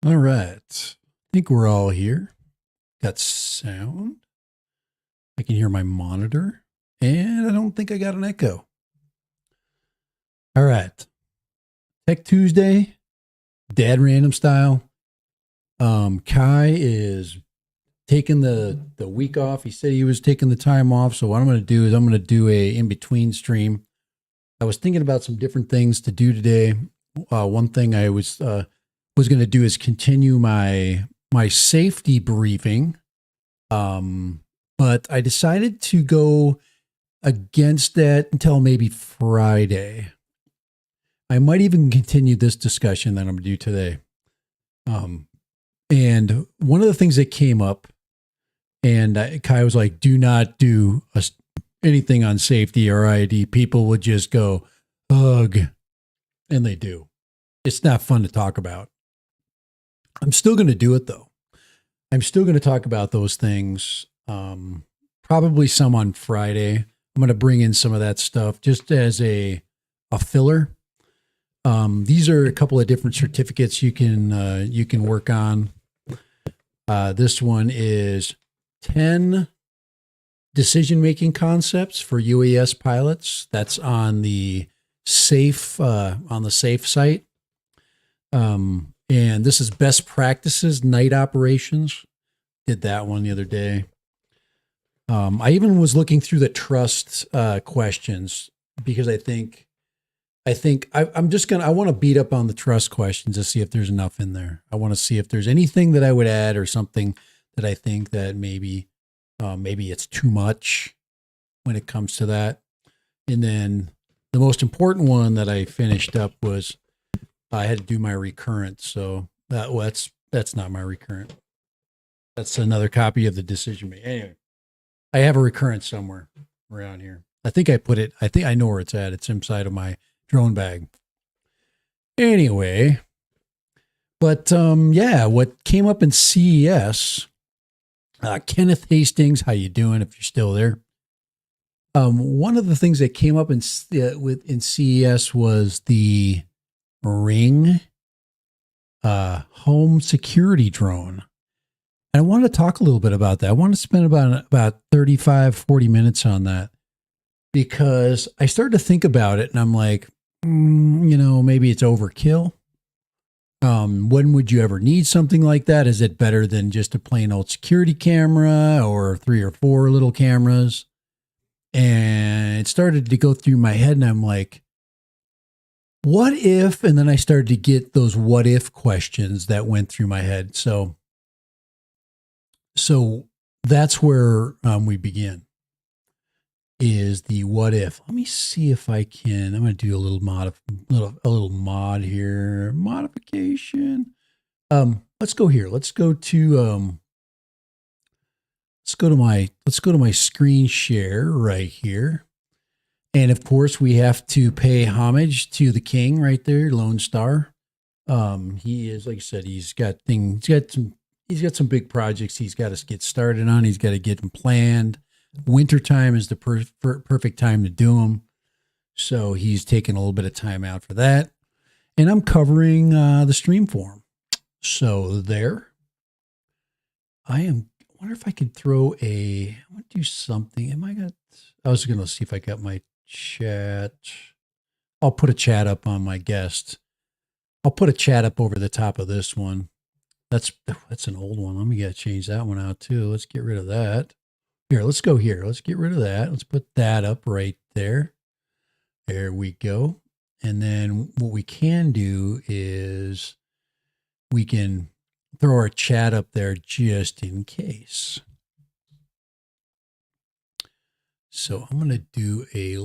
All right. I think we're all here. Got sound. I can hear my monitor. And I don't think I got an echo. All right. Tech Tuesday. Dad Random style. Kai is taking the week off. He said he was taking the time off. So what I'm going to do is I'm going to do a in-between stream. I was thinking about some different things to do today. One thing I was going to do is continue my safety briefing. But I decided to go against that until maybe Friday. I might even continue this discussion that I'm going to do today. And one of the things that came up, and Kai was like, do not do anything on safety or ID. People would just go, ugh. And they do. It's not fun to talk about. I'm still going to do it, though. I'm still going to talk about those things. Probably some on Friday. I'm going to bring in some of that stuff just as a filler. These are a couple of different certificates you can work on. This one is 10 decision-making concepts for UAS pilots. That's on the SAFE site. And this is best practices, night operations. Did that one the other day. I even was looking through the trust questions because I want to beat up on the trust questions to see if there's enough in there. I want to see if there's anything that I would add or something that I think that maybe it's too much when it comes to that. And then the most important one that I finished up was I had to do my recurrence. So that's not my recurrent. That's another copy of the decision making. Anyway, I have a recurrence somewhere around here. I think I know where it's at. It's inside of my drone bag. Anyway, but what came up in CES, Kenneth Hastings, how you doing if you're still there? One of the things that came up in CES was the Ring home security drone. And I want to talk a little bit about that. I want to spend about 35, 40 minutes on that because I started to think about it and I'm like, maybe it's overkill. When would you ever need something like that? Is it better than just a plain old security camera or 3 or 4 little cameras? And it started to go through my head and I'm like, what if? And then I started to get those what if questions that went through my head. So that's where we begin, is the what if. Let me see if I can. I'm going to do a little mod here. Modification. Let's go here. Let's go to my screen share right here. And of course, we have to pay homage to the king right there, Lone Star. He is, like I said, he's got some big projects he's got to get started on. He's got to get them planned. Wintertime is the perfect time to do them. So he's taking a little bit of time out for that. And I'm covering the stream for him. So there. I wonder if I could throw I want to do something. I was going to see if I got my chat. I'll put a chat up on my guest. I'll put a chat up over the top of this one. That's an old one. Let me change that one out too. Let's get rid of that. Here, let's go here. Let's get rid of that. Let's put that up right there. There we go. And then what we can do is we can throw our chat up there just in case. So I'm going to do I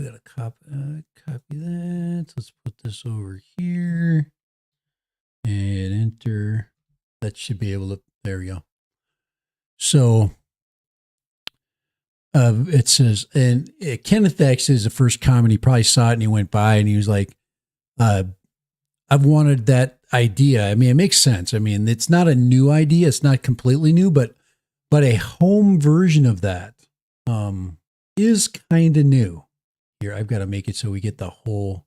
got to copy that. Let's put this over here and enter. That should be able to, there we go. So it says, and Kenneth X is the first comment. He probably saw it and he went by and he was like, I've wanted that idea. I mean, it makes sense. I mean, it's not a new idea. It's not completely new, but a home version of that is kind of new. Here, I've got to make it so we get the whole,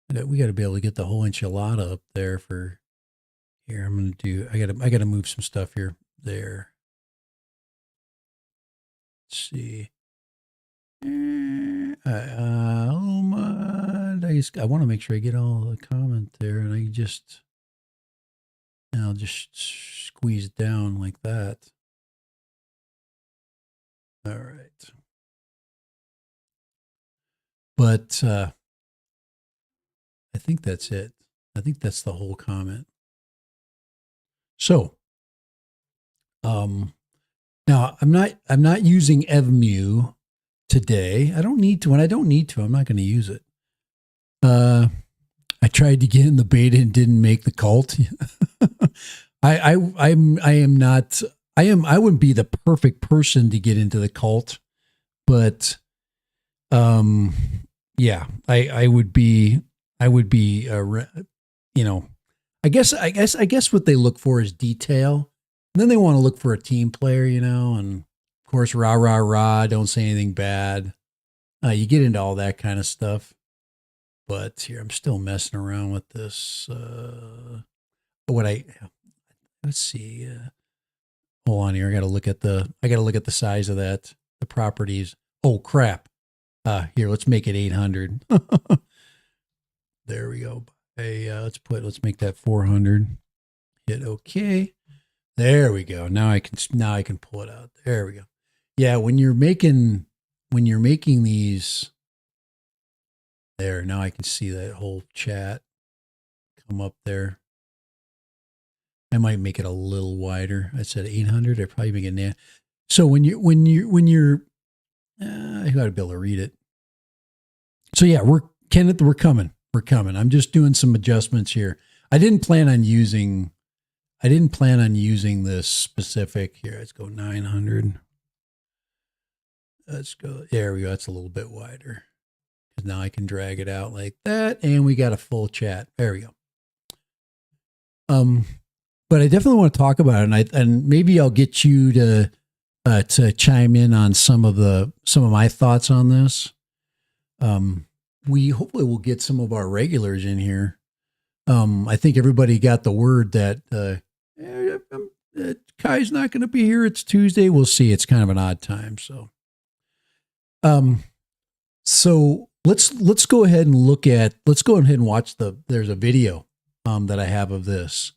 we got to be able to get the whole enchilada up there for, here, I'm going to do, I got to move some stuff here, there. Let's see. I want to make sure I get all the comment there, and I'll just squeeze it down like that. All right. But I think that's it. I think that's the whole comment. So, now I'm not using EVMU today. I don't need to. When I don't need to, I'm not going to use it. I tried to get in the beta and didn't make the cult. I wouldn't be the perfect person to get into the cult, but yeah, I would be, I guess what they look for is detail. And then they want to look for a team player, and of course, rah, rah, rah, don't say anything bad. You get into all that kind of stuff. But here, I'm still messing around with this. Let's see. Hold on here. I got to look at the size of that, the properties. Oh, crap. Here, let's make it 800. There we go. Hey, let's make that 400. Hit OK. There we go. Now I can pull it out. There we go. Yeah, when you're making these, there, now I can see that whole chat come up there. I might make it a little wider. I said 800. I probably make it so when you're I got to be able to read it. So yeah, we're coming. I'm just doing some adjustments here. I didn't plan on using this specific here. Let's go 900. Let's go. There we go. That's a little bit wider. Because now I can drag it out like that, and we got a full chat. There we go. But I definitely want to talk about it, and maybe I'll get you to chime in on some of my thoughts on this. We hopefully will get some of our regulars in here I think everybody got the word that Kai's not going to be here. It's Tuesday. We'll see. It's kind of an odd time. Um, so let's go ahead and let's go ahead and watch there's a video that I have of this,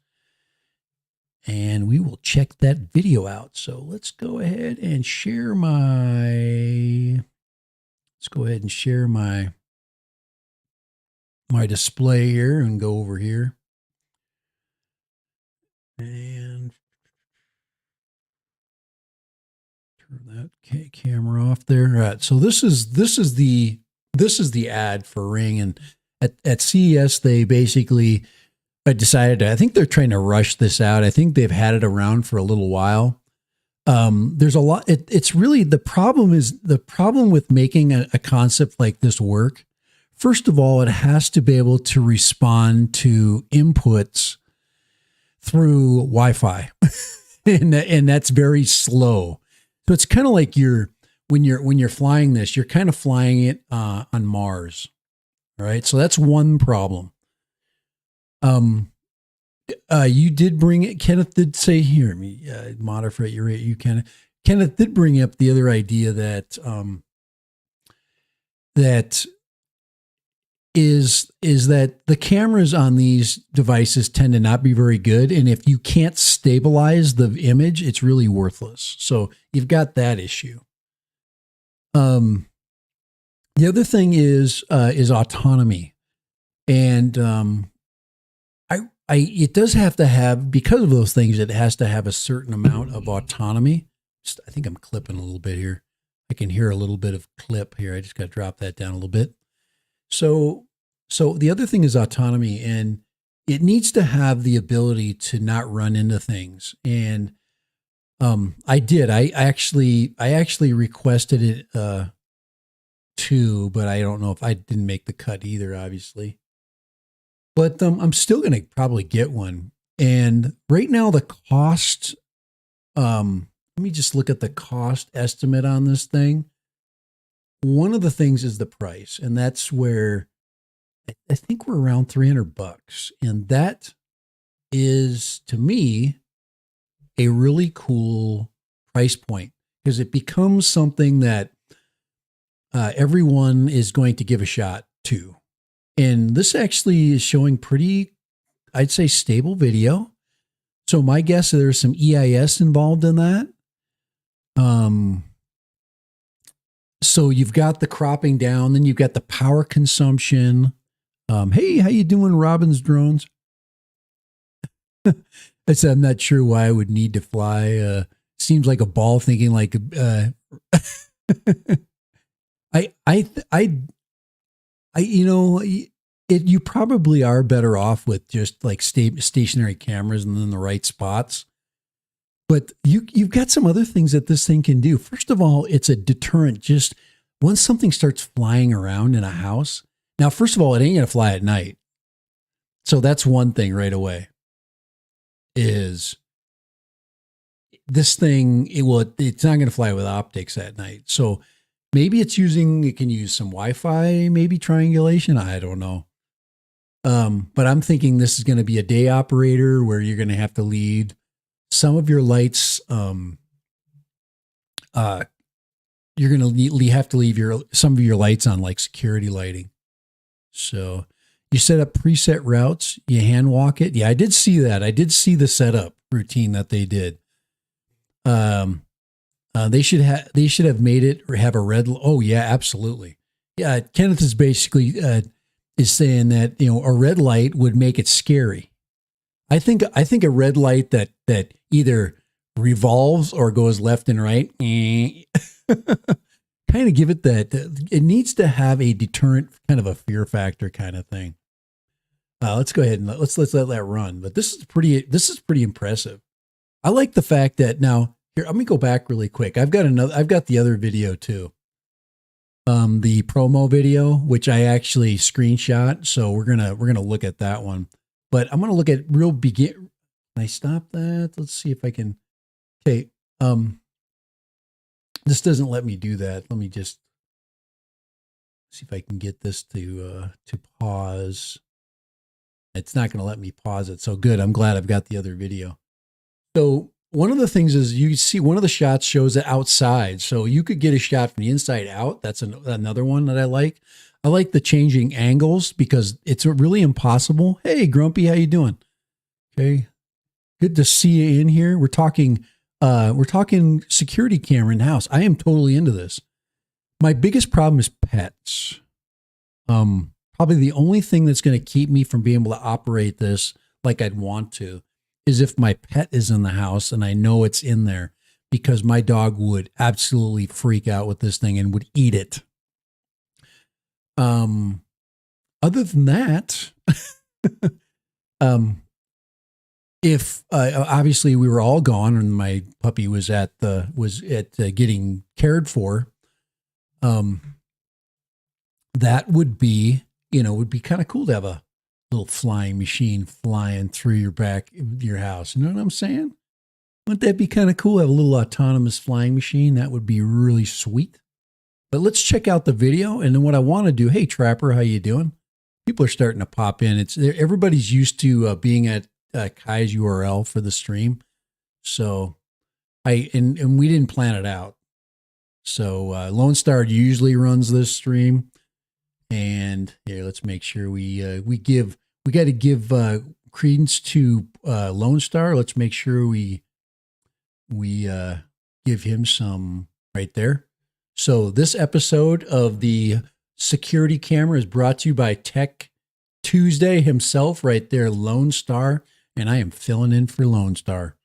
and we will check that video out. So let's go ahead and share my display here and go over here and turn that camera off there. All right. So this is the ad for Ring, and at CES they basically decided I think they're trying to rush this out. I think they've had it around for a little while. There's a lot. It's really the problem with making a concept like this work. First of all, it has to be able to respond to inputs through Wi-Fi, and that's very slow. So it's kind of like when you're flying this, you're kind of flying it on Mars, all right? So that's one problem. You did bring it. Kenneth did say here, moderate your rate. Kenneth did bring up the other idea that that the cameras on these devices tend to not be very good. And if you can't stabilize the image, it's really worthless. So you've got that issue. The other thing is autonomy. And it does have to have, because of those things, it has to have a certain amount of autonomy. I think I'm clipping a little bit here. I can hear a little bit of clip here. I just got to drop that down a little bit. So the other thing is autonomy, and it needs to have the ability to not run into things. And I did. I actually requested it too, but I don't know if I didn't make the cut either, obviously. But I'm still going to probably get one. And right now the cost, let me just look at the cost estimate on this thing. One of the things is the price, and that's where I think we're around $300. And that is, to me, a really cool price point, because it becomes something that everyone is going to give a shot to. And this actually is showing pretty, I'd say, stable video. So my guess is there's some EIS involved in that. So you've got the cropping down, then you've got the power consumption. Hey, how you doing, Robin's Drones? I said, I'm not sure why I would need to fly. Seems like a ball thinking like, you probably are better off with just like stationary cameras and in the right spots. But you've got some other things that this thing can do. First of all, it's a deterrent. Just once something starts flying around in a house. Now, first of all, it ain't going to fly at night. So that's one thing right away. Is this thing, it's not going to fly with optics at night. So maybe it can use some Wi-Fi, maybe triangulation. I don't know. But I'm thinking this is going to be a day operator where you're going to have to leave some of your lights. You're going to have to leave some of your lights on, like security lighting. So you set up preset routes, you hand walk it. Yeah, I did see that. I did see the setup routine that they did. They should have made it or have a red. Oh yeah, absolutely. Yeah. Kenneth is basically, is saying that, a red light would make it scary. I think a red light that either revolves or goes left and right, kind of give it it needs to have a deterrent, kind of a fear factor kind of thing. Let's go ahead and let's let that run. But this is pretty impressive. I like the fact that now here, let me go back really quick. I've got the other video too. The promo video, which I actually screenshot. So we're going to look at that one, but I'm going to look at Can I stop that? Let's see if I can. Okay. This doesn't let me do that. Let me just see if I can get this to pause. It's not going to let me pause it. So good. I'm glad I've got the other video. So one of the things is you see one of the shots shows it outside. So you could get a shot from the inside out. That's another one that I like. I like the changing angles because it's really impossible. Hey, Grumpy, how you doing? Okay. Good to see you in here. We're talking security camera in the house. I am totally into this. My biggest problem is pets. Probably the only thing that's going to keep me from being able to operate this like I'd want to is if my pet is in the house and I know it's in there, because my dog would absolutely freak out with this thing and would eat it. Other than that, if obviously we were all gone and my puppy was at getting cared for, that would be kind of cool to have a little flying machine flying through your house. You know what I'm saying? Wouldn't that be kind of cool? Have a little autonomous flying machine. That would be really sweet. But let's check out the video. And then what I want to do, hey, Trapper, how you doing? People are starting to pop in. Everybody's used to being at Kai's URL for the stream. So and we didn't plan it out. So Lone Star usually runs this stream. And here, let's make sure we got to give credence to Lone Star. Let's make sure we give him some right there. So this episode of the security camera is brought to you by Tech Tuesday himself right there, Lone Star. And I am filling in for Lone Star.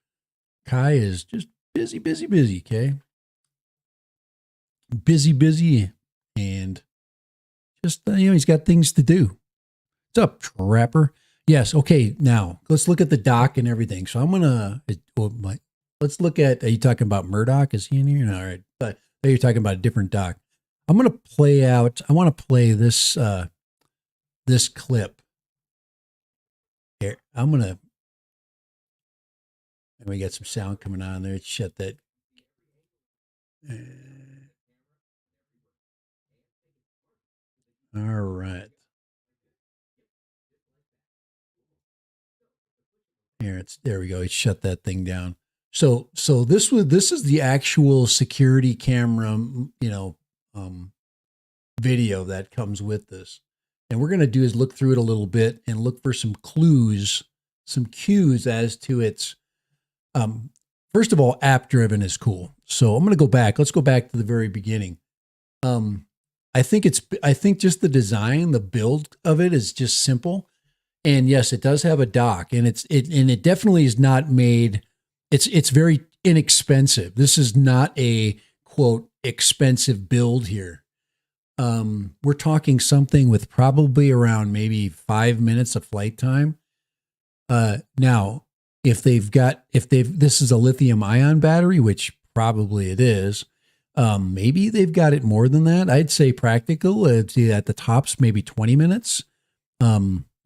Kai is just busy, okay? Busy, and just, he's got things to do. What's up, Trapper? Yes, okay, now, let's look at the dock and everything. So I'm going to, let's look at, are you talking about Murdoch? Is he in here? No, all right. But you're talking about a different dock. I'm going to play out, I want to play this, this clip. Here, I'm going to, and we got some sound coming on there. Shut that. All right. There we go. He shut that thing down. So this is the actual security camera, video that comes with this. And we're going to do is look through it a little bit and look for some cues as to its, first of all, app driven is cool. So I'm going to go back. Let's go back to the very beginning. I think just the design, the build of it is just simple. And yes, it does have a dock, and it definitely is not made. It's very inexpensive. This is not a quote expensive build here. We're talking something with probably around maybe 5 minutes of flight time. Now, if this is a lithium ion battery, which probably it is, maybe they've got it more than that. I'd say practical at the tops, maybe 20 minutes.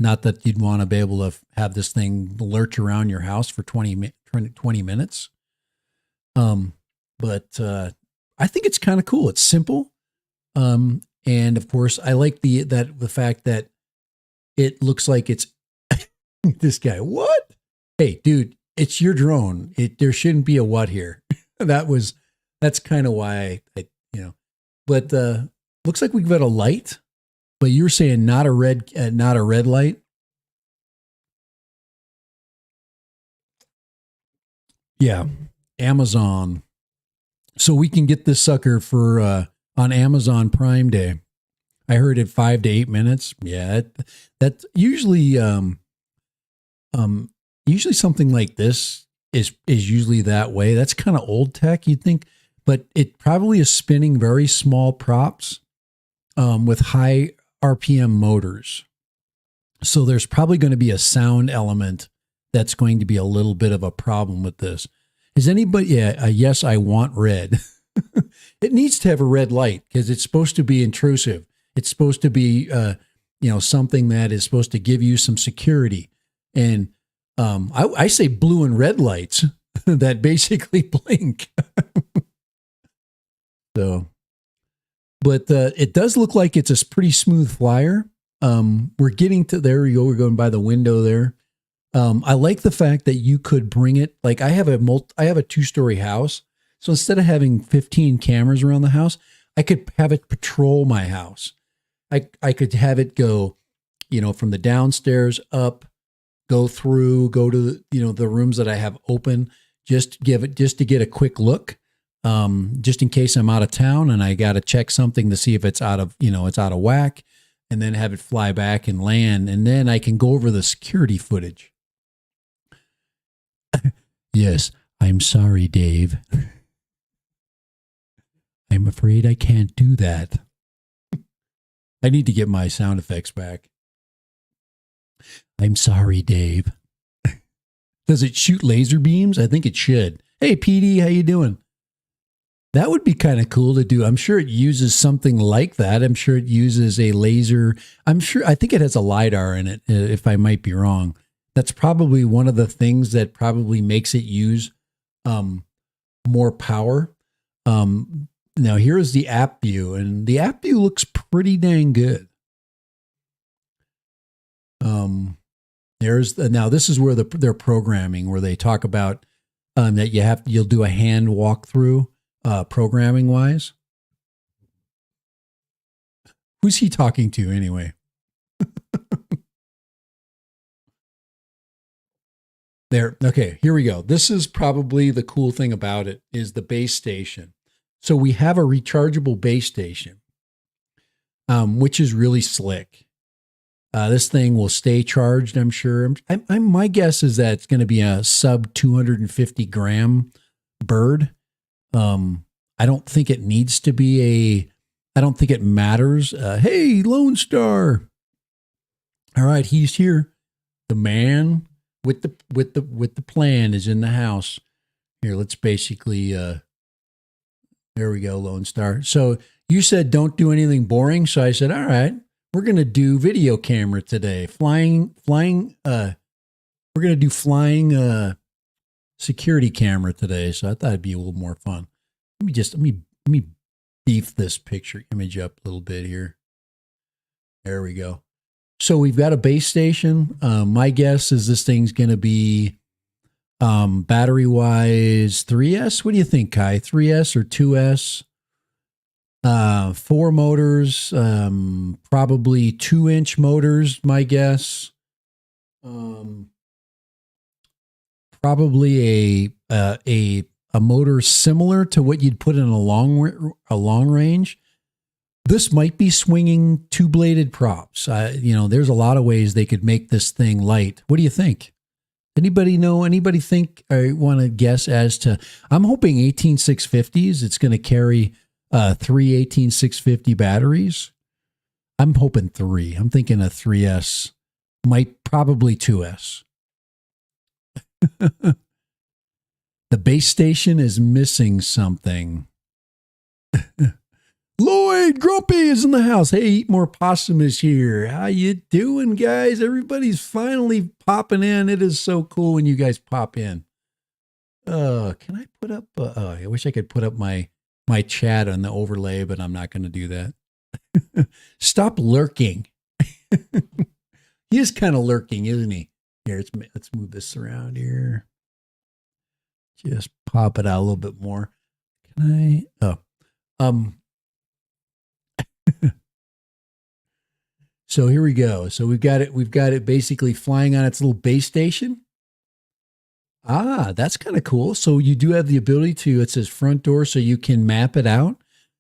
Not that you'd want to be able to have this thing lurch around your house for 20 minutes. But I think it's kind of cool. It's simple. And of course I like the fact that it looks like it's this guy. What? Hey, dude, it's your drone. There shouldn't be a what here. That's kind of why but looks like we've got a light, but you're saying not a red light. Yeah. Amazon. So we can get this sucker for, on Amazon Prime Day. I heard it 5 to 8 minutes. Yeah. That's usually something like this is usually that way. That's kind of old tech, you'd think, but it probably is spinning very small props, with high RPM motors. So there's probably going to be a sound element that's going to be a little bit of a problem with this. Is anybody, yes, I want red. It needs to have a red light because it's supposed to be intrusive. It's supposed to be, something that is supposed to give you some security. And I say blue and red lights that basically blink. So, but it does look like it's a pretty smooth flyer. We're getting to, there we go. We're going by the window there. I like the fact that you could bring it. Like I have a 2-story house. So instead of having 15 cameras around the house, I could have it patrol my house. I could have it go, from the downstairs up, go through, go to, the rooms that I have open, just to get a quick look. Just in case I'm out of town and I got to check something to see if it's out of whack, and then have it fly back and land. And then I can go over the security footage. Yes, I'm sorry, Dave. I'm afraid I can't do that. I need to get my sound effects back. I'm sorry, Dave. Does it shoot laser beams? I think it should. Hey, PD, how you doing? That would be kind of cool to do. I'm sure it uses something like that. I'm sure it uses a laser. I think it has a LiDAR in it, if I might be wrong. That's probably one of the things that probably makes it use more power. Now, here's the app view, and the app view looks pretty dang good. Now this is where their programming, where they talk about that you'll do a hand walkthrough programming wise. Who's he talking to anyway? There. Okay, here we go. This is probably the cool thing about it is the base station. So we have a rechargeable base station, which is really slick. This thing will stay charged, I'm sure. My guess is that it's going to be a sub 250 gram bird. I don't think it needs to be I don't think it matters. Hey, Lone Star. All right, he's here. The man with the plan is in the house. Here, let's basically, there we go, Lone Star. So you said don't do anything boring. So I said, all right, we're going to do video camera today. We're going to do flying security camera today. So I thought it'd be a little more fun. Let me beef this picture image up a little bit here. There we go. So we've got a base station. My guess is this thing's going to be battery wise 3S. What do you think, Kai? 3S or 2S? 4 motors, probably 2-inch motors, my guess. Probably a motor similar to what you'd put in a long range. This might be swinging 2-bladed props. There's a lot of ways they could make this thing light. What do you think? Anybody know? Anybody think? I want to guess as to. I'm hoping 18650s. It's going to carry 3 18650 batteries. I'm hoping 3. I'm thinking a 3S, probably 2S. The base station is missing something. Lloyd Grumpy is in the house. Hey, Eat More Possum is here. How you doing, guys? Everybody's finally popping in. It is so cool when you guys pop in. Can I put up? I wish I could put up my chat on the overlay, but I'm not going to do that. Stop lurking. He is kind of lurking, isn't he? Here, let's move this around here. Just pop it out a little bit more. Can I? So here we go. So we've got it basically flying on its little base station. That's kind of cool. So you do have the ability to, it says front door, so you can map it out.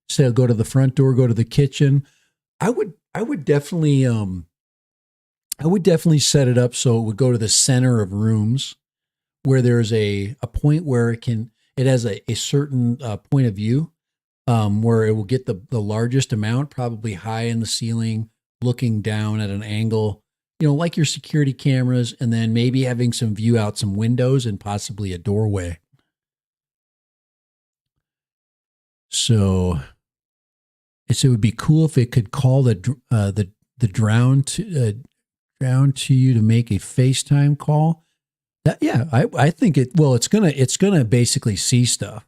So go to the front door, go to the kitchen. I would definitely set it up so it would go to the center of rooms where there's a point where it has a certain point of view where it will get the largest amount, probably high in the ceiling, looking down at an angle, like your security cameras, and then maybe having some view out some windows and possibly a doorway. So it would be cool if it could call the drown to you to make a FaceTime call. I think it's gonna basically see stuff.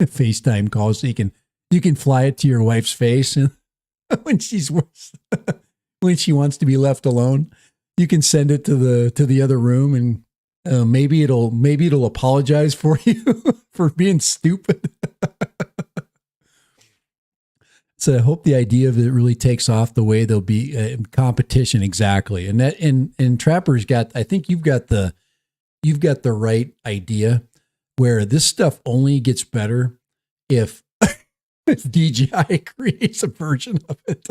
FaceTime calls, so you can fly it to your wife's face and when she's when she wants to be left alone, you can send it to the other room, and maybe it'll apologize for you for being stupid. So I hope the idea of it really takes off the way there'll be competition. Exactly. And that, and Trapper's got, I think you've got the right idea where this stuff only gets better if, if DJI creates a version of it.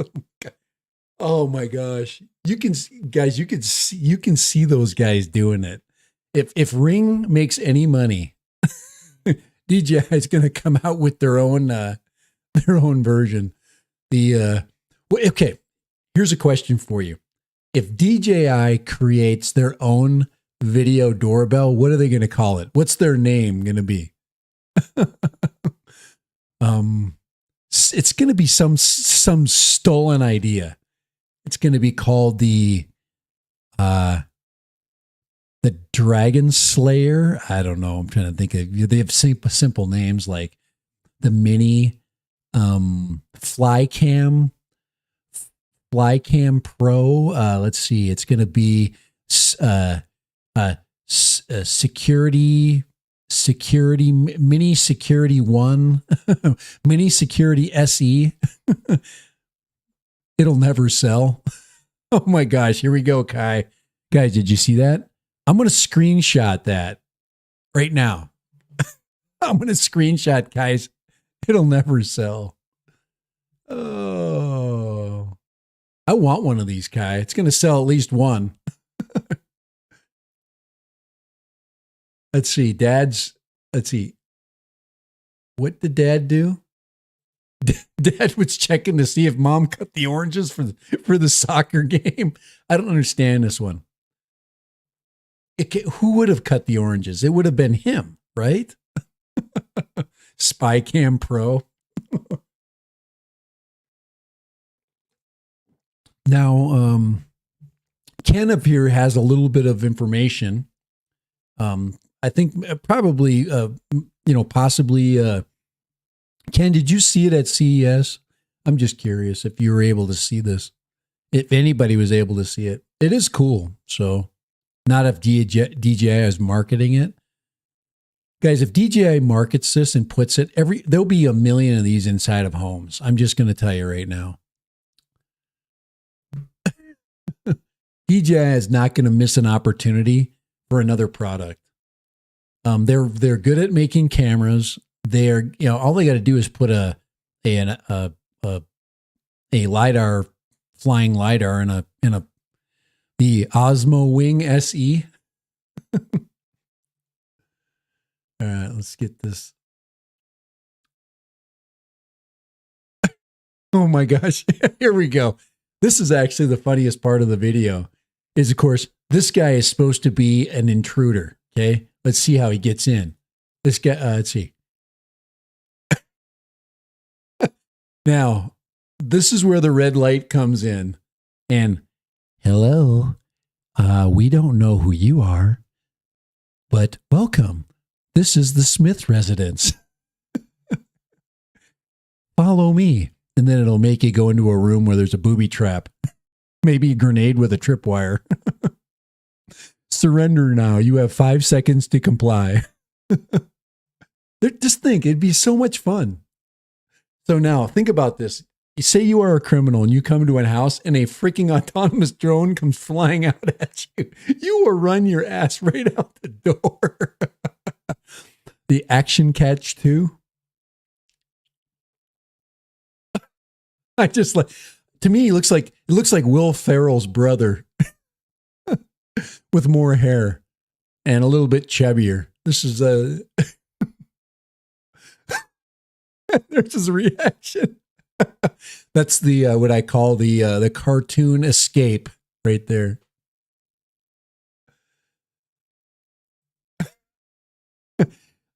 Oh my gosh. You can see those guys doing it. If Ring makes any money, DJI is going to come out with their own version. Okay, here's a question for you. If DJI creates their own video doorbell, what are they going to call it? What's their name going to be? It's going to be some stolen idea. It's going to be called the Dragon Slayer. I don't know. I'm trying to think of. They have simple names like the Mini Flycam Pro. Let's see. It's going to be security Mini Security 1, Mini Security SE. It'll never sell. Oh my gosh. Here we go, Kai. Guys, did you see that? I'm going to screenshot that right now. I'm going to screenshot, guys. It'll never sell. Oh, I want one of these, Kai. It's going to sell at least one. Let's see. Let's see. What did Dad do? Dad was checking to see if Mom cut the oranges for the soccer game. I don't understand this one. Who would have cut the oranges? It would have been him, right? Spycam Pro. Now, Ken up here has a little bit of information. I think probably, possibly. Ken, did you see it at CES? I'm just curious if you were able to see this. If anybody was able to see it. It is cool. So, not if DJI is marketing it. Guys, if DJI markets this and puts it, there'll be 1 million of these inside of homes. I'm just going to tell you right now. DJI is not going to miss an opportunity for another product. They're good at making cameras. They're, all they got to do is put a lidar, flying lidar in the Osmo Wing SE. All right, let's get this. Oh my gosh. Here we go. This is actually the funniest part of the video is, of course, this guy is supposed to be an intruder. Okay. Let's see how he gets in. This guy, let's see. Now, this is where the red light comes in. And hello, we don't know who you are, but welcome. This is the Smith residence. Follow me. And then it'll make you go into a room where there's a booby trap. Maybe a grenade with a tripwire. Surrender now. You have 5 seconds to comply. Just think, it'd be so much fun. So now, think about this. You say you are a criminal and you come to a house and a freaking autonomous drone comes flying out at you. You will run your ass right out the door. The Action Catch 2. I just to me, it looks like Will Ferrell's brother with more hair and a little bit chubbier. This is there's his reaction. That's the what I call the cartoon escape right there.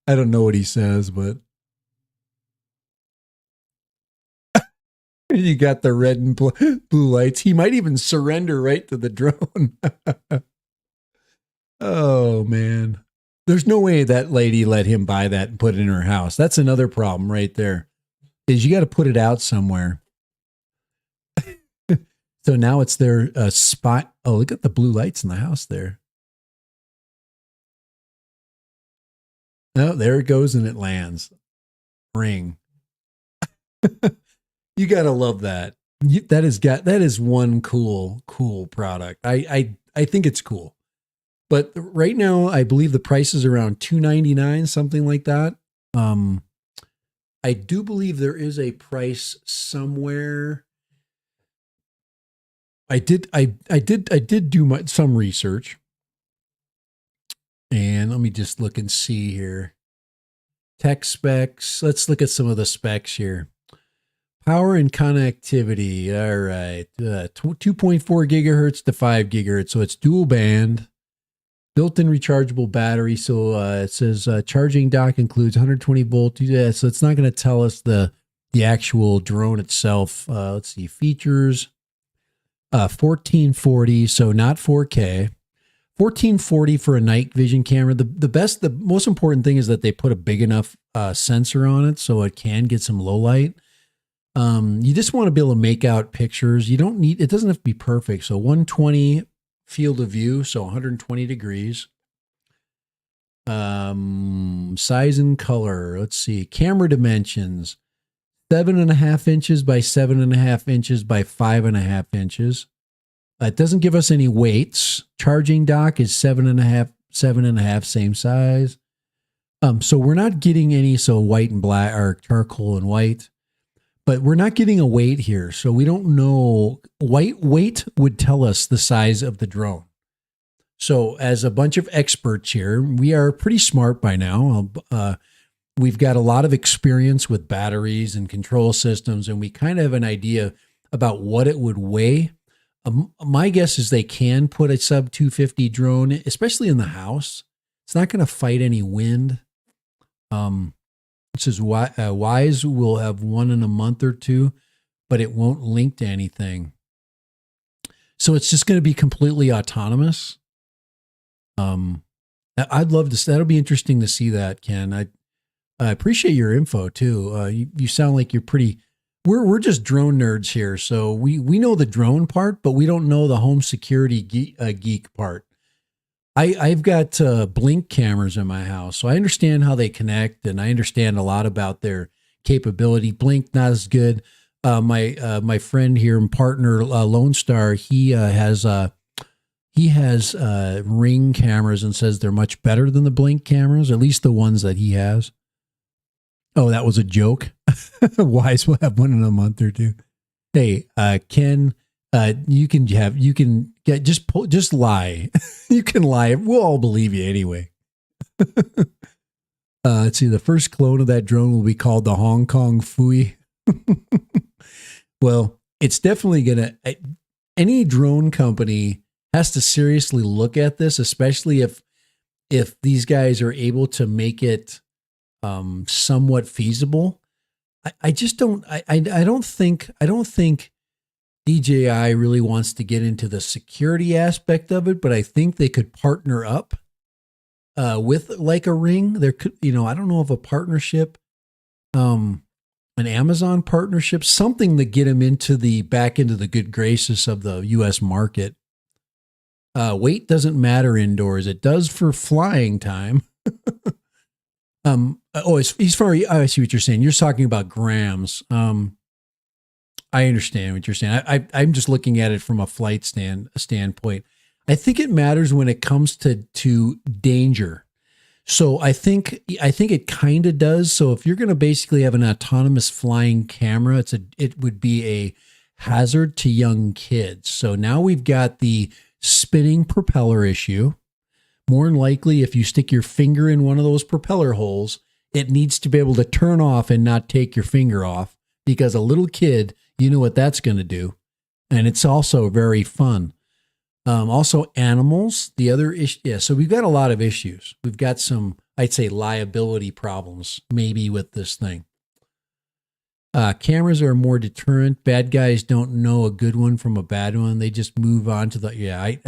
I don't know what he says, but you got the red and blue lights. He might even surrender right to the drone. Oh, man. There's no way that lady let him buy that and put it in her house. That's another problem right there, is you got to put it out somewhere. So now it's their spot. Oh, look at the blue lights in the house there. Oh, there it goes and it lands. Ring. You gotta love that. That is one cool product. I think it's cool. But right now, I believe the price is around $299, something like that. I do believe there is a price somewhere. I did do some research, and let me just look and see here. Tech specs. Let's look at some of the specs here. Power and connectivity. All right, 2.4 gigahertz to 5 gigahertz. So it's dual band. Built-in rechargeable battery. So it says charging dock includes 120 volt. Yeah, so it's not going to tell us the actual drone itself. Let's see features. 1440, so not 4K. 1440 for a night vision camera. The most important thing is that they put a big enough sensor on it so it can get some low light. You just want to be able to make out pictures. You don't need, it doesn't have to be perfect. So 120 field of view, so 120 degrees. Size and color. Let's see. Camera dimensions. 7.5 inches by 7.5 inches by 5.5 inches. It doesn't give us any weights. Charging dock is 7.5, same size. So we're not getting any, so white and black or charcoal and white, but we're not getting a weight here. So we don't know. Weight would tell us the size of the drone. So as a bunch of experts here, we are pretty smart by now. We've got a lot of experience with batteries and control systems, and we kind of have an idea about what it would weigh. My guess is they can put a sub 250 drone, especially in the house. It's not going to fight any wind. It says Wise will have one in a month or two, but it won't link to anything. So it's just going to be completely autonomous. I'd love to. That'll be interesting to see that, Ken. I appreciate your info too. You sound like you're pretty. We're just drone nerds here, so we know the drone part, but we don't know the home security geek part. I've got Blink cameras in my house, so I understand how they connect, and I understand a lot about their capability. Blink not as good. My friend here and partner Lone Star, he has Ring cameras and says they're much better than the Blink cameras, at least the ones that he has. Oh, that was a joke. Wise will have one in a month or two. Hey, Ken, you can get just lie. You can lie. We'll all believe you anyway. Let's see. The first clone of that drone will be called the Hong Kong Fooey. Well, it's definitely gonna. Any drone company has to seriously look at this, especially if these guys are able to make it somewhat feasible. I just don't. I don't think DJI really wants to get into the security aspect of it, but I think they could partner up with like a Ring. There could, I don't know of a partnership, an Amazon partnership, something to get them back into the good graces of the U.S. market. Weight doesn't matter indoors. It does for flying time. He's far. I see what you're saying. You're talking about grams. I understand what you're saying. I'm just looking at it from a flight standpoint. I think it matters when it comes to danger. So I think it kind of does. So if you're going to basically have an autonomous flying camera, it would be a hazard to young kids. So now we've got the spinning propeller issue. More than likely, if you stick your finger in one of those propeller holes, it needs to be able to turn off and not take your finger off, because a little kid, you know what that's going to do. And it's also very fun. Also animals, the other issue. Yeah, so we've got a lot of issues. We've got some, I'd say, liability problems maybe with this thing. Cameras are more deterrent. Bad guys don't know a good one from a bad one. They just move on to the, I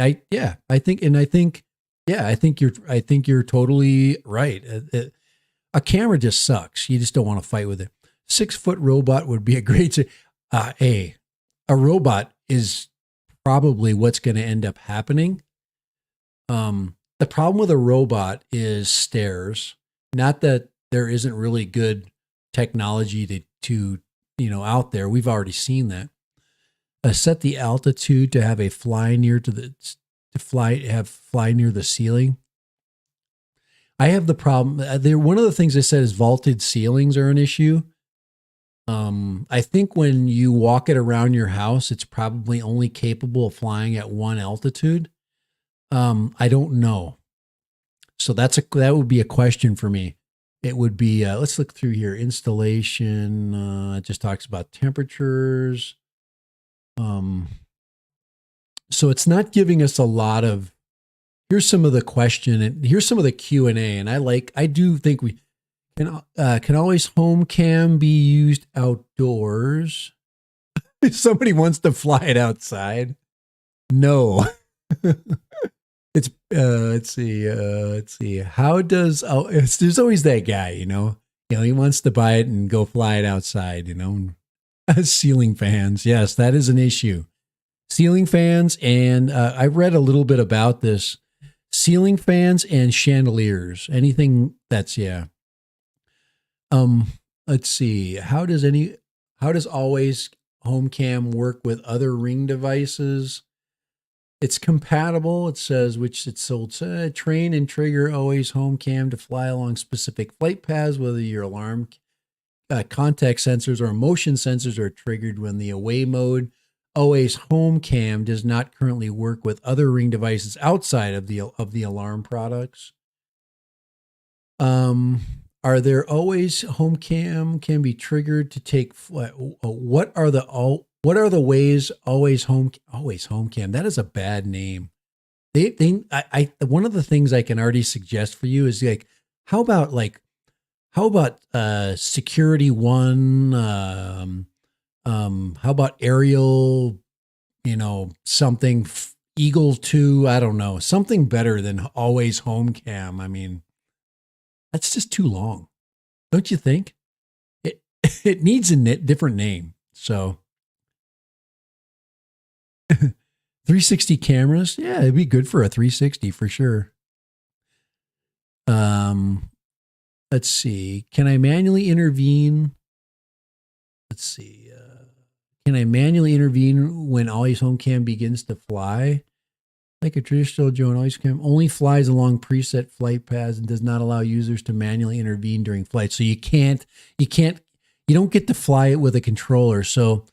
think you're totally right. A camera just sucks. You just don't want to fight with it. 6-foot robot would be a great. A robot is probably what's going to end up happening. The problem with a robot is stairs. Not that there isn't really good technology to out there. We've already seen that. Set the altitude to have a fly near fly near the ceiling. I have the problem. One of the things they said is vaulted ceilings are an issue. I think when you walk it around your house, it's probably only capable of flying at one altitude. I don't know. So that would be a question for me. It would be, let's look through here. Installation, it just talks about temperatures. So it's not giving us a lot of, here's some of the question and here's some of the Q&A. And I do think we can always home cam be used outdoors. If somebody wants to fly it outside. No. It's let's see. How does there's always that guy, he wants to buy it and go fly it outside, Ceiling fans. Yes, that is an issue. Ceiling fans, and I read a little bit about this. Ceiling fans and chandeliers. Anything that's let's see. How does always home cam work with other Ring devices? It's compatible. It says, which it's sold. Train and trigger always home cam to fly along specific flight paths, whether your alarm, contact sensors, or motion sensors are triggered when the away mode. Always home cam does not currently work with other Ring devices outside of the alarm products. Are there always home cam can be triggered to take? What are the ways always home cam? That is a bad name. One of the things I can already suggest for you is how about Security One? How about Aerial? Something Eagle 2. I don't know, something better than always home cam. I mean, that's just too long, don't you think? It needs a different name. So. 360 cameras. Yeah, it'd be good for a 360 for sure. Let's see. Can I manually intervene? Let's see. Can I manually intervene when always home cam begins to fly? Like a traditional drone, always cam only flies along preset flight paths and does not allow users to manually intervene during flight. So you don't get to fly it with a controller. So,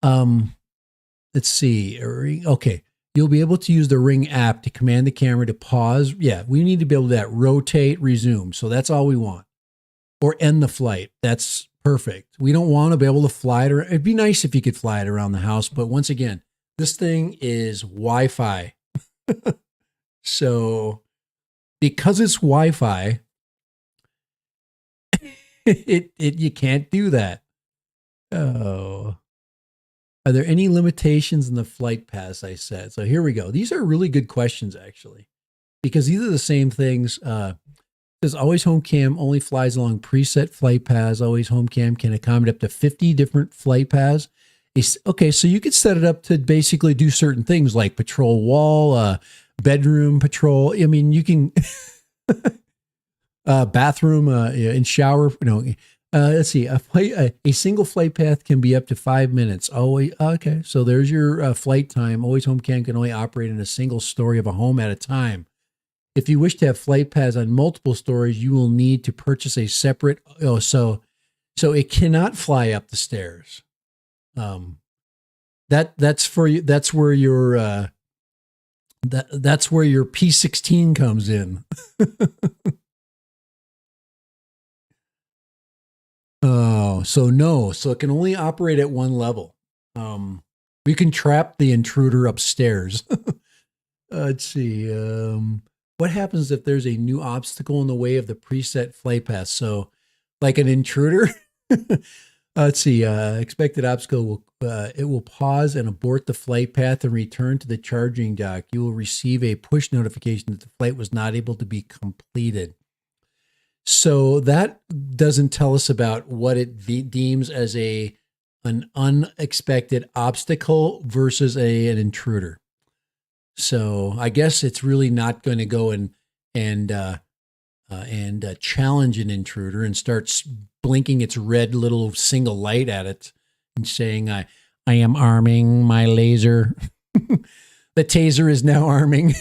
let's see. Okay. You'll be able to use the Ring app to command the camera to pause. Yeah, we need to be able to do that. Rotate, resume. So that's all we want. Or end the flight. That's perfect. We don't want to be able to fly it. It'd be nice if you could fly it around the house. But once again, this thing is Wi-Fi. So because it's Wi-Fi, you can't do that. Oh. Are there any limitations in the flight paths I said? So here we go. These are really good questions, actually, because these are the same things. Says always home cam only flies along preset flight paths. Always home cam can accommodate up to 50 different flight paths. Okay, so you could set it up to basically do certain things like patrol wall, bedroom patrol. I mean, you can bathroom and shower. Let's see. A single flight path can be up to 5 minutes. Okay. So there's your flight time. Always home cam can only operate in a single story of a home at a time. If you wish to have flight paths on multiple stories, you will need to purchase a separate. So it cannot fly up the stairs. That's for you. That's where your that's where your P16 comes in. Oh, so no. So it can only operate at one level. We can trap the intruder upstairs. Let's see. What happens if there's a new obstacle in the way of the preset flight path? So like an intruder. Let's see. Expected obstacle will pause and abort the flight path and return to the charging dock. You will receive a push notification that the flight was not able to be completed. So that doesn't tell us about what it deems as a an unexpected obstacle versus an intruder. So I guess it's really not going to go and challenge an intruder and starts blinking its red little single light at it and saying, I am arming my laser. The taser is now arming.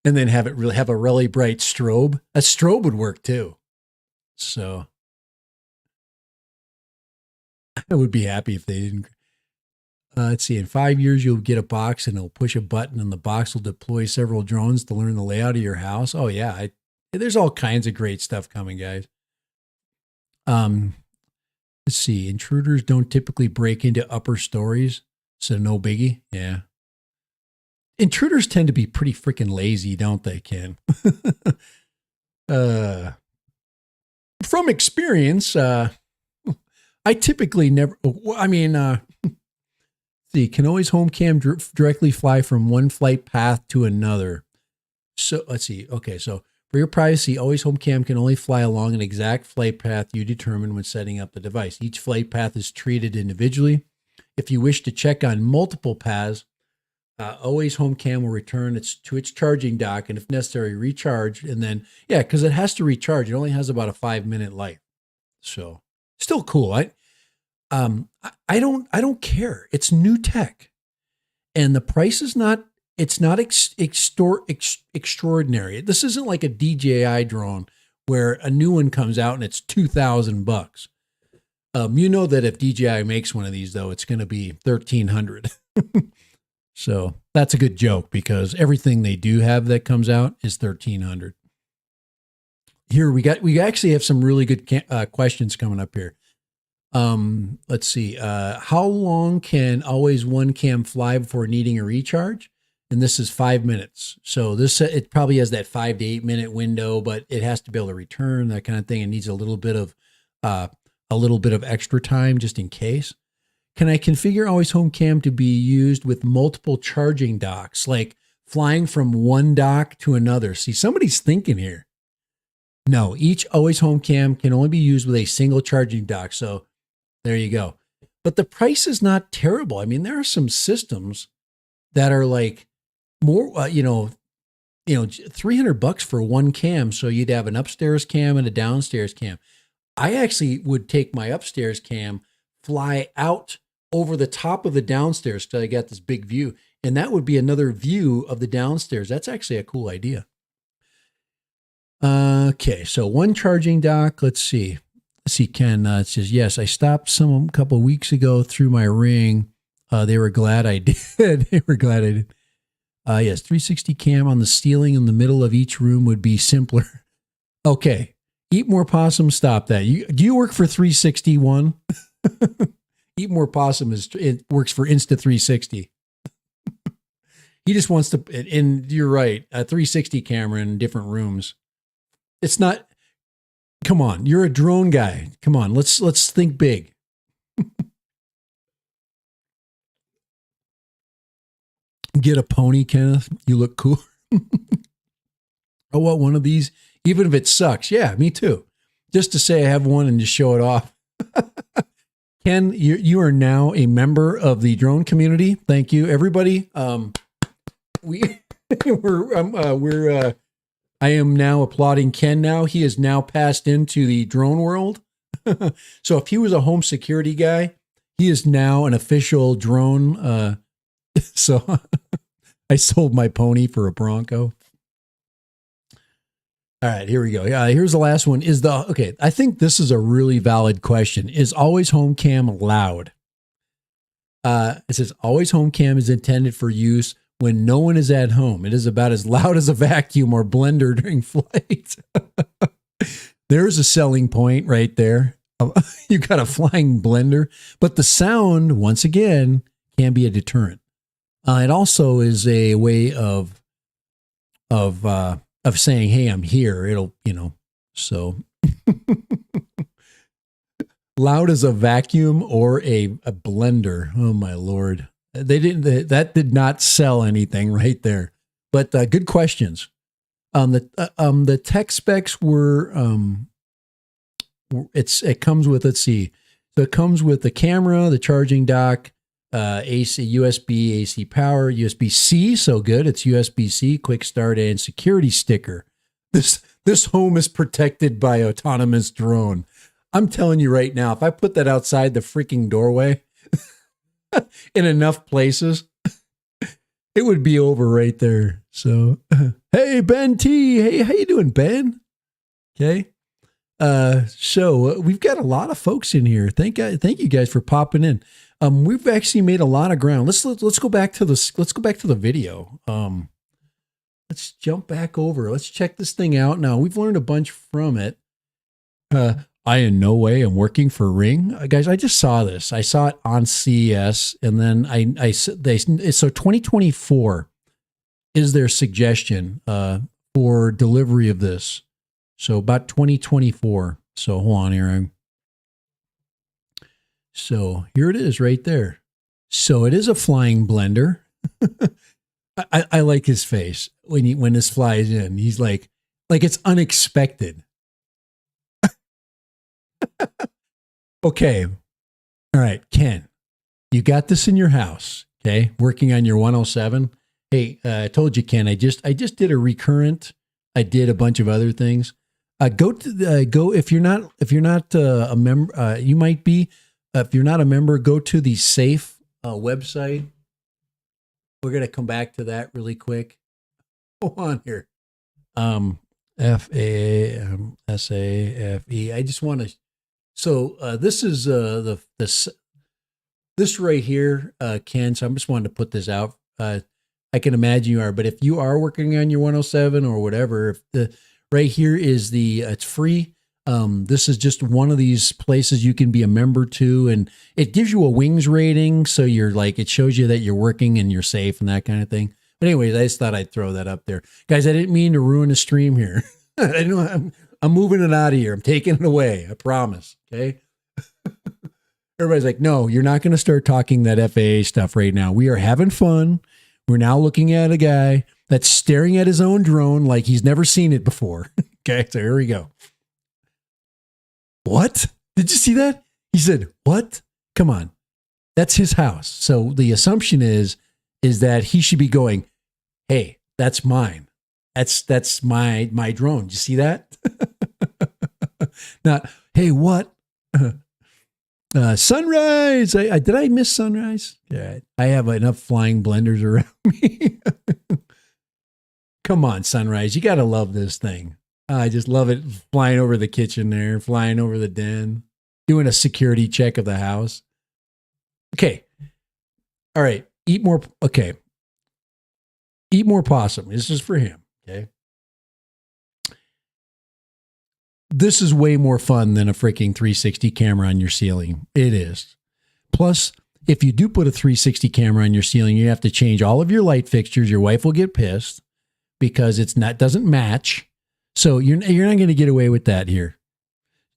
And then have a really bright strobe. A strobe would work too. So I would be happy if they didn't. Let's see, in 5 years, you'll get a box and it'll push a button and the box will deploy several drones to learn the layout of your house. Oh yeah. There's all kinds of great stuff coming, guys. Let's see. Intruders don't typically break into upper stories, so no biggie. Yeah. Intruders tend to be pretty freaking lazy, don't they, Ken? From experience, I typically never, see, can always home cam directly fly from one flight path to another. So let's see. Okay, so for your privacy, always home cam can only fly along an exact flight path you determine when setting up the device. Each flight path is treated individually. If you wish to check on multiple paths, always home cam will return to its charging dock, and if necessary, recharge. And then, yeah, because it has to recharge. It only has about a 5-minute life. So still cool. I don't care. It's new tech, and the price is not. It's not extraordinary. This isn't like a DJI drone where a new one comes out and it's $2,000. You know that if DJI makes one of these, though, it's going to be $1,300. So that's a good joke because everything they do have that comes out is $1,300. Here we actually have some really good questions coming up here. Let's see. How long can always one cam fly before needing a recharge? And this is 5 minutes. So it probably has that 5 to 8 minute window, but it has to be able to return, that kind of thing. It needs a little bit of extra time just in case. Can I configure always home cam to be used with multiple charging docks, like flying from one dock to another? See, somebody's thinking here. No, each always home cam can only be used with a single charging dock. So there you go. But the price is not terrible. I mean, there are some systems that are like more, $300 for one cam. So you'd have an upstairs cam and a downstairs cam. I actually would take my upstairs cam, fly out over the top of the downstairs till I got this big view. And that would be another view of the downstairs. That's actually a cool idea. Okay, so one charging dock. Let's see, Ken. It says, yes, I stopped some a couple of weeks ago through my Ring. They were glad I did. Yes, 360 cam on the ceiling in the middle of each room would be simpler. Okay, Eat More Possum, stop that. Do you work for 361? Eat More Possum it works for Insta360. He just wants to, and you're right, a 360 camera in different rooms. It's not, come on, you're a drone guy. Come on, let's think big. Get a pony, Kenneth. You look cool. Oh, what, one of these? Even if it sucks. Yeah, me too. Just to say I have one and just show it off. Ken, you are now a member of the drone community. Thank you, everybody. I am now applauding Ken now. He is now passed into the drone world. So if he was a home security guy, he is now an official drone. So I sold my pony for a Bronco. All right, here we go. Here's the last one. I think this is a really valid question. Is always home cam loud? It says always home cam is intended for use when no one is at home. It is about as loud as a vacuum or blender during flight. There's a selling point right there. You got a flying blender, but the sound, once again, can be a deterrent. It also is a way of saying, hey, I'm here. It'll, so loud as a vacuum or a blender. Oh my Lord. That did not sell anything right there, but good questions. The tech specs were, it comes with, let's see, So it comes with the camera, the charging dock, AC, USB, AC power, USB-C. So good. It's USB-C, quick start, and security sticker. This home is protected by autonomous drone. I'm telling you right now, if I put that outside the freaking doorway in enough places, it would be over right there. So, hey, Ben T. Hey, how you doing, Ben? Okay. So we've got a lot of folks in here. Thank you guys for popping in. We've actually made a lot of ground. Let's go back to the video. Let's jump back over. Let's check this thing out. Now we've learned a bunch from it. I in no way am working for Ring, guys. I just saw this. I saw it on CES, and then so 2024 is their suggestion for delivery of this. So about 2024. So hold on here. So here it is right there. So it is a flying blender. I like his face when this flies in. He's like it's unexpected. Okay. All right, Ken, you got this in your house. Okay. Working on your 107. Hey, I told you, Ken, I just did a recurrent. I did a bunch of other things. Go if you're not a member, you might be. If you're not a member, go to the SAFE website. We're gonna come back to that really quick. Hold on here. FASAFE. I just want to. So this is this right here, Ken. So I'm just wanting to put this out. I can imagine you are, but if you are working on your 107 or whatever, if right here is it's free. This is just one of these places you can be a member to, and it gives you a wings rating. So you're it shows you that you're working and you're safe and that kind of thing. But anyways, I just thought I'd throw that up there. Guys, I didn't mean to ruin the stream here. I know I'm moving it out of here. I'm taking it away. I promise. Okay. Everybody's like, no, you're not going to start talking that FAA stuff right now. We are having fun. We're now looking at a guy that's staring at his own drone like he's never seen it before. Okay. So here we go. What? Did you see that? He said, what? Come on. That's his house. So the assumption is that he should be going, hey, that's mine. That's my drone. Did you see that? Not, hey, what? Sunrise. Did I miss sunrise? Yeah, I have enough flying blenders around me. Come on, sunrise. You got to love this thing. I just love it flying over the kitchen there, flying over the den, doing a security check of the house. Okay. All right. Eat more. Okay. Eat more possum. This is for him. Okay. This is way more fun than a freaking 360 camera on your ceiling. It is. Plus, if you do put a 360 camera on your ceiling, you have to change all of your light fixtures. Your wife will get pissed because doesn't match. So you're not going to get away with that here.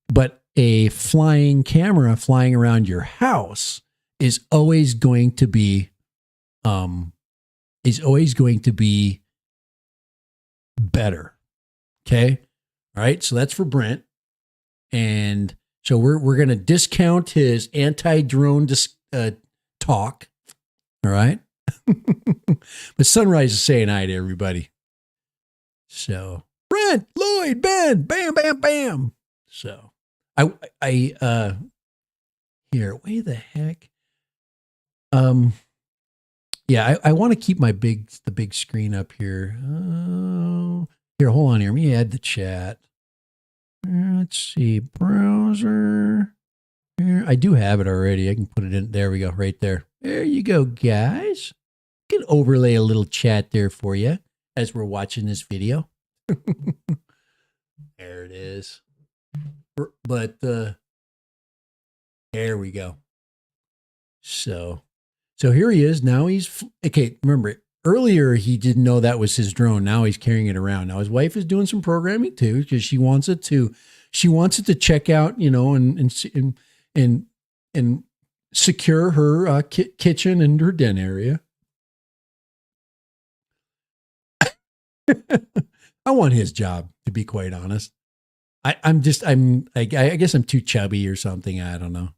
But a flying camera flying around your house is always going to be better. Okay? All right, so that's for Brent. And so we're going to discount his anti-drone talk. All right? But Sunrise is saying hi to everybody. So Brent, Lloyd, Ben, bam, bam, bam. So I here, way the heck. Yeah, I want to keep the big screen up here. Here, hold on here. Let me add the chat. Let's see, browser. Here, I do have it already. I can put it in. There we go, right there. There you go, guys. I can overlay a little chat there for you as we're watching this video. There it is. But there we go. So here he is. Now he's okay. Remember, earlier he didn't know that was his drone. Now he's carrying it around. Now his wife is doing some programming too because she wants it to check out, you know, and secure her kitchen and her den area. I want his job, to be quite honest. I guess I'm too chubby or something. I don't know.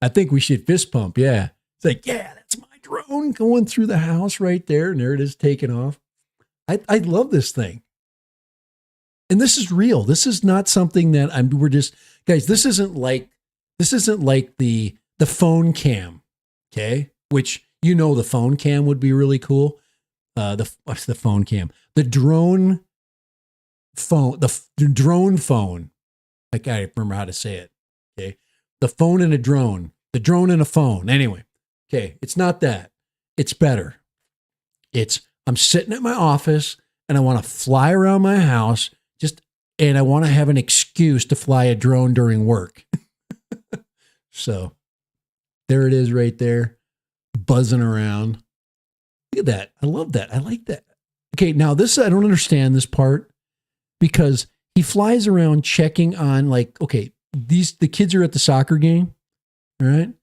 I think we should fist pump. Yeah. It's like, yeah, that's my drone going through the house right there. And there it is taking off. I love this thing. And this is real. This is not something that we're just, guys, this isn't like the phone cam. Okay. Which, the phone cam would be really cool. What's the phone cam? The drone phone, the drone phone. Like, I remember how to say it. Okay. The phone and a drone, the drone and a phone. Anyway. Okay. It's not that. It's better. I'm sitting at my office and I want to fly around my house and I want to have an excuse to fly a drone during work. So there it is right there, buzzing around. Look at that. I love that. I like that. Okay. Now I don't understand this part because he flies around checking on the kids are at the soccer game. All right.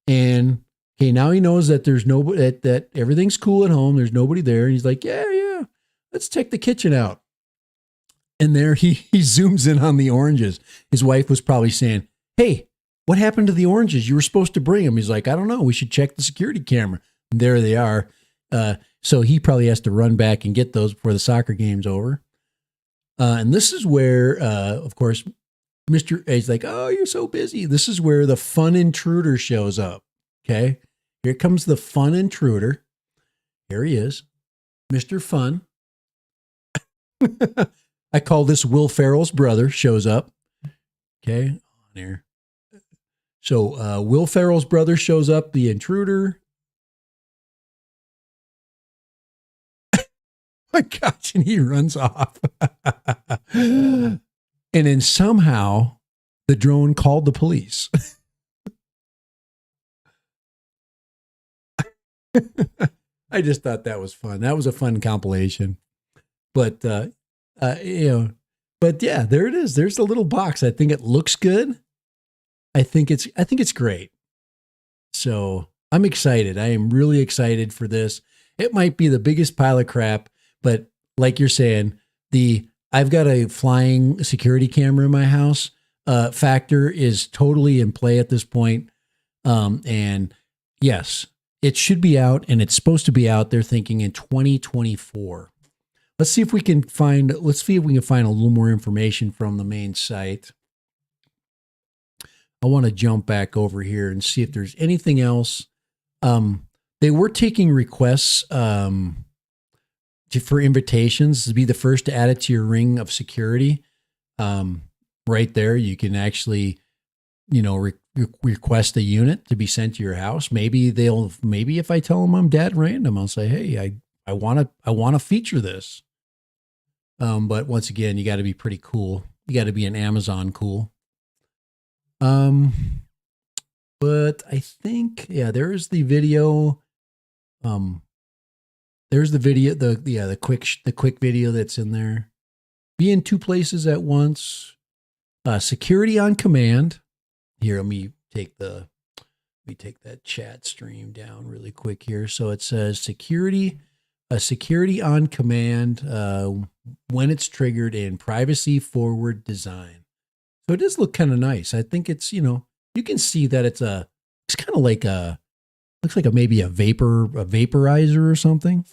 And okay, now he knows that there's nobody, that everything's cool at home. There's nobody there. And he's like, yeah, let's check the kitchen out. And there he zooms in on the oranges. His wife was probably saying, hey, what happened to the oranges? You were supposed to bring them. He's like, I don't know. We should check the security camera. And there they are. So he probably has to run back and get those before the soccer game's over. And this is where, of course, Mr. A's like, oh, you're so busy. This is where the fun intruder shows up. Okay. Here comes the fun intruder. Here he is. Mr. Fun. I call this Will Ferrell's brother shows up. Okay. On here. So Will Ferrell's brother shows up, the intruder. My gosh, and he runs off. And then somehow the drone called the police. I just thought that was fun. That was a fun compilation. But, but yeah, there it is. There's the little box. I think it looks good. I think it's great. So I'm excited. I am really excited for this. It might be the biggest pile of crap, but like you're saying, I've got a flying security camera in my house. Factor is totally in play at this point. And yes, it should be out, and it's supposed to be out. They're thinking in 2024. Let's see if we can find a little more information from the main site. I want to jump back over here and see if there's anything else. They were taking requests for invitations to be the first to add it to your ring of security. Right there, you can actually, request a unit to be sent to your house. Maybe if I tell them I'm dead random, I'll say, hey, I want to feature this. But once again, you got to be pretty cool. You got to be an Amazon cool. But I think, there is the video. There's the video, the quick video that's in there. Be in two places at once. Security on command. Here, let me take that chat stream down really quick here. So it says security on command when it's triggered in privacy forward design. So it does look kind of nice. I think it's, you can see that it's kind of like looks like maybe a vaporizer or something.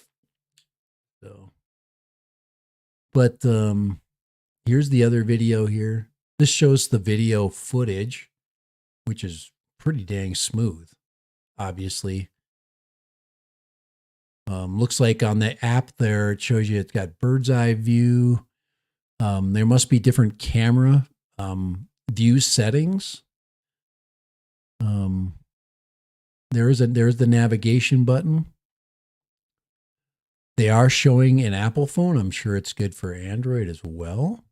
So, but here's the other video here. This shows the video footage, which is pretty dang smooth, obviously. Looks like on the app there, it shows you it's got bird's eye view. There must be different camera view settings. There's the navigation button. They are showing an Apple phone. I'm sure it's good for Android as well.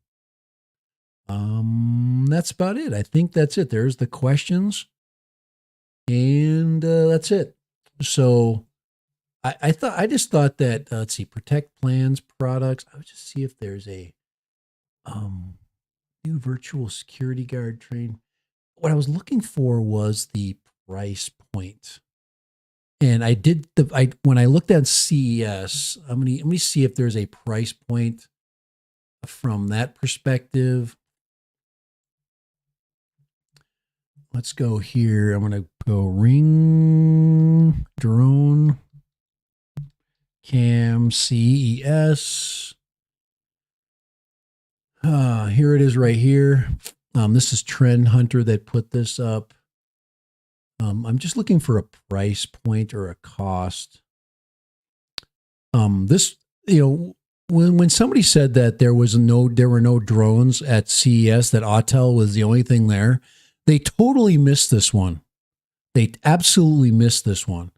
That's about it. I think that's it. There's the questions. And that's it. So I just thought that, let's see, protect plans, products. I would just see if there's a new virtual security guard train. What I was looking for was the price point. And when I looked at CES, let me see if there's a price point from that perspective. let's go here. I'm going to go Ring Drone Cam CES. Here it is right here. This is Trend Hunter that put this up. I'm just looking for a price point or a cost. This, when somebody said that there were no drones at CES, that Autel was the only thing there, they totally missed this one. They absolutely missed this one.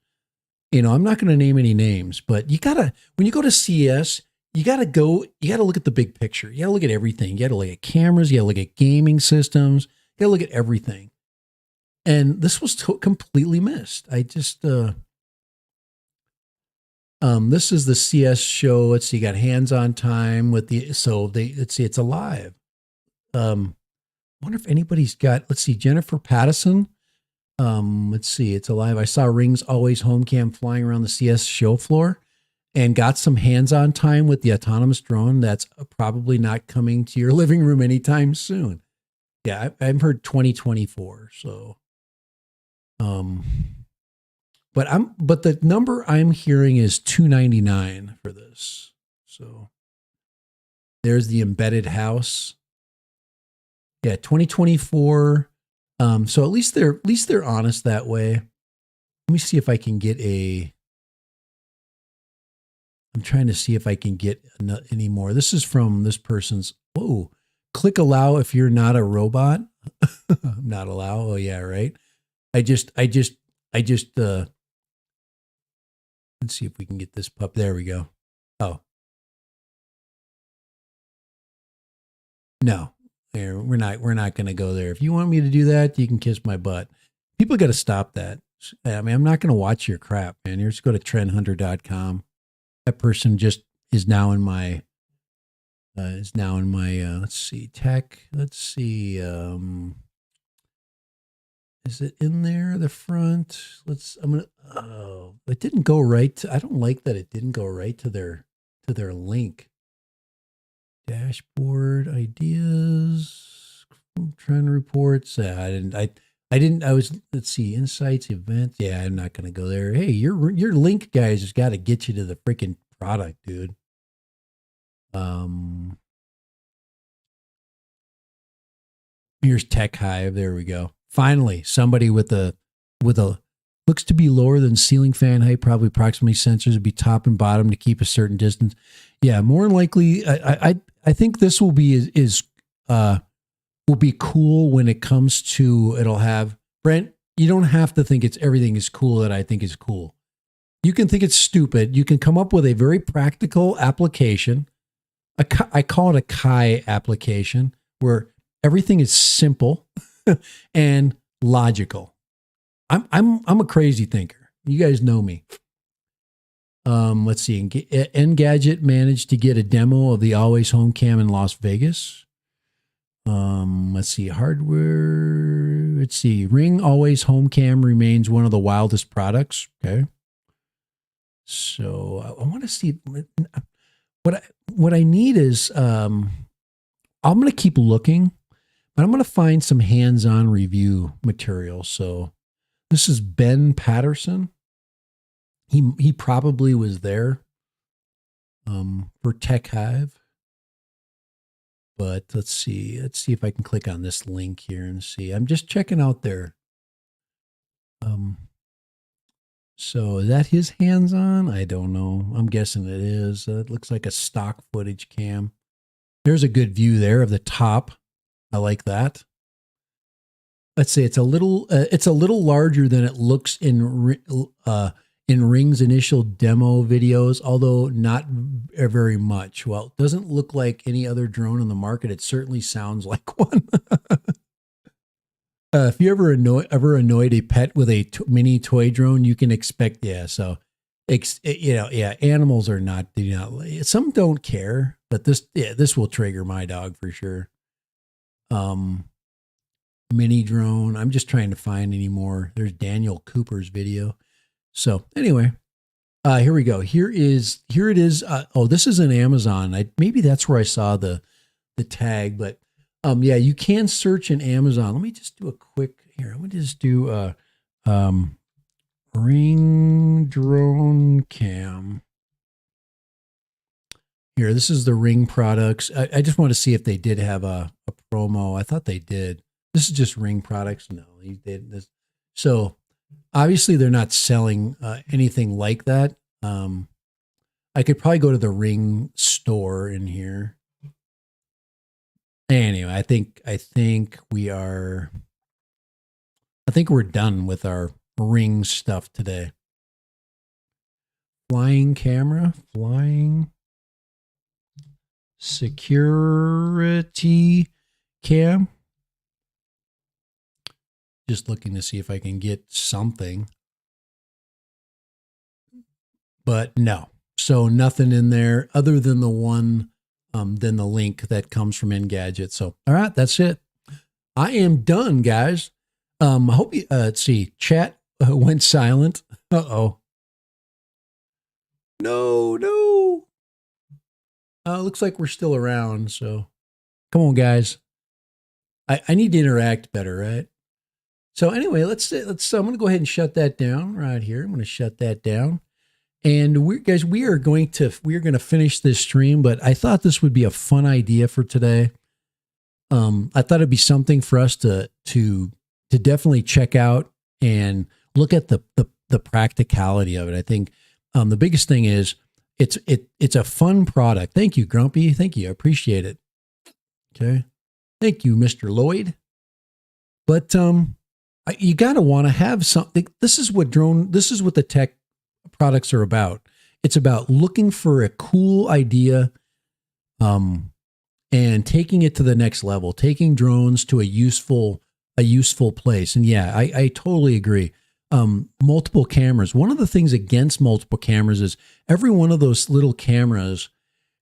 I'm not going to name any names, but when you go to CES, you got to look at the big picture. You got to look at everything. You got to look at cameras. You got to look at gaming systems. You got to look at everything. And this was completely missed. I just, this is the CS show. Let's see, you got hands-on time with let's see, it's alive. I wonder if anybody's got, let's see, Jennifer Pattison. Let's see, it's alive. I saw Ring's Always Home Cam flying around the CS show floor and got some hands-on time with the autonomous drone. That's probably not coming to your living room anytime soon. Yeah, I've heard 2024. So, but the number I'm hearing is $299 for this. So there's the embedded house. Yeah, 2024. So at least they're honest that way. Let me see if I can get I'm trying to see if I can get any more. This is from this person's, click allow if you're not a robot. Not allow. Oh yeah, right. Let's see if we can get this pup. There we go. Oh. No. There, we're not going to go there. If you want me to do that, you can kiss my butt. People got to stop that. I mean, I'm not going to watch your crap, man. You just go to trendhunter.com. That person just is now in my, let's see, tech. Let's see. Is it in there, the front? It didn't go right. I don't like that it didn't go right to their link. Dashboard ideas, trend reports. Let's see, insights, events. Yeah, I'm not going to go there. Hey, your link guys has got to get you to the freaking product, dude. Here's Tech Hive. There we go. Finally, somebody with a looks to be lower than ceiling fan height, probably proximity sensors would be top and bottom to keep a certain distance. Yeah, more than likely, I think this will be will be cool when it comes to, it'll have, Brent, you don't have to think everything is cool that I think is cool. You can think it's stupid. You can come up with a very practical application. I call it a Kai application where everything is simple and logical. I'm a crazy thinker. You guys know me. Let's see. Engadget managed to get a demo of the Always Home Cam in Las Vegas. Let's see. Hardware. Let's see. Ring Always Home Cam remains one of the wildest products. Okay. So I want to see what I need is, I'm going to keep looking, but I'm going to find some hands-on review material. So this is Ben Patterson. He probably was there for Tech Hive. But let's see if I can click on this link here and see. I'm just checking out there. So is that his hands-on? I don't know. I'm guessing it is. It looks like a stock footage cam. There's a good view there of the top. I like that. Let's say it's a little larger than it looks in Ring's initial demo videos, although not very much. Well, it doesn't look like any other drone on the market. It certainly sounds like one. If you ever annoyed a pet with a mini toy drone, you can expect, animals are not, some don't care, but this will trigger my dog for sure. Mini drone. I'm just trying to find any more. There's Daniel Cooper's video. So anyway, here we go. Here it is. This is an Amazon. Maybe that's where I saw the tag, but yeah, you can search in Amazon. Let me just do a quick, here, I'm going to just do a Ring drone cam. Here, this is the Ring products. I just want to see if they did have a promo. I thought they did. This is just Ring products. No, they did this. So obviously they're not selling anything like that. I could probably go to the Ring store in here. Anyway, I think we're done with our Ring stuff today. Flying camera, flying security cam. Just looking to see if I can get something. But no. So nothing in there other than the one, than the link that comes from Engadget. So, all right, that's it. I am done, guys. I hope you, let's see, chat went silent. Uh-oh. No. Looks like we're still around, so come on, guys. I need to interact better, right? So anyway, I'm going to go ahead and shut that down right here. I'm going to shut that down. And we are going to finish this stream, but I thought this would be a fun idea for today. I thought it'd be something for us to definitely check out and look at the practicality of it. I think the biggest thing is it's a fun product. Thank you, Grumpy. Thank you. I appreciate it. Okay. Thank you, Mr. Lloyd. But you got to want to have something. This is what the tech products are about. It's about looking for a cool idea and taking it to the next level, taking drones to a useful place. And yeah, I totally agree. Multiple cameras. One of the things against multiple cameras is every one of those little cameras